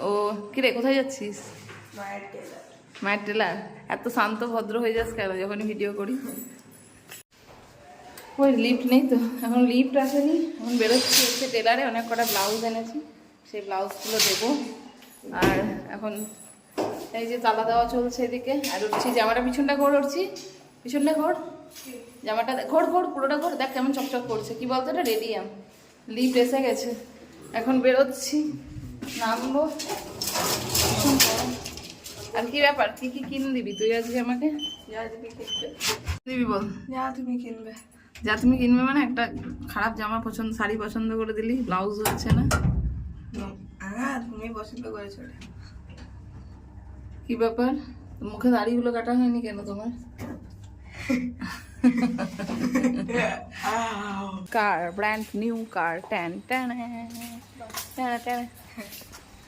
ও কিরে কোথায় যাচ্ছিস? মায়ের টেলার। এত শান্ত ভদ্র হয়ে যাস কেন যখনই ভিডিও করি? ওই লিফট নেই তো, এখন লিফট আসেনি, এখন বেরোচ্ছি হচ্ছে টেলারে। অনেক কটা ব্লাউজ এনেছি, সেই ব্লাউজগুলো দেবো। আর এখন এই যে তালা দেওয়া চলছে এদিকে। আর উঠছি, জামাটা পিছনটা ঘোর, উঠছি পিছনটা ঘোর, জামাটা ঘোর ঘোর পুরোটা ঘোর, দেখ কেমন চকচক করছে। কি বলতো এটা? রেডিয়াম। লিফট এসে গেছে, এখন বেরোচ্ছি, নামবো। ভীষণ গরম। আর কি ব্যাপার, কি কি কিনে দিবি তুই আজকে আমাকে? যা তুমি কিনবে, দিবি বল। যা তুমি কিনবে। যা তুমি কিনবে মানে একটা খারাপ জামা পছন্দ, শাড়ি পছন্দ করে দিলি, ব্লাউজ হচ্ছে না। তুমি পছন্দ করেছো ওটা। কি ব্যাপার, মুখে দাড়িগুলো কাটা হয়নি কেন তোমার? কার, ব্র্যান্ড নিউ কার, ট্যান ট্যান ট্যান ট্যান।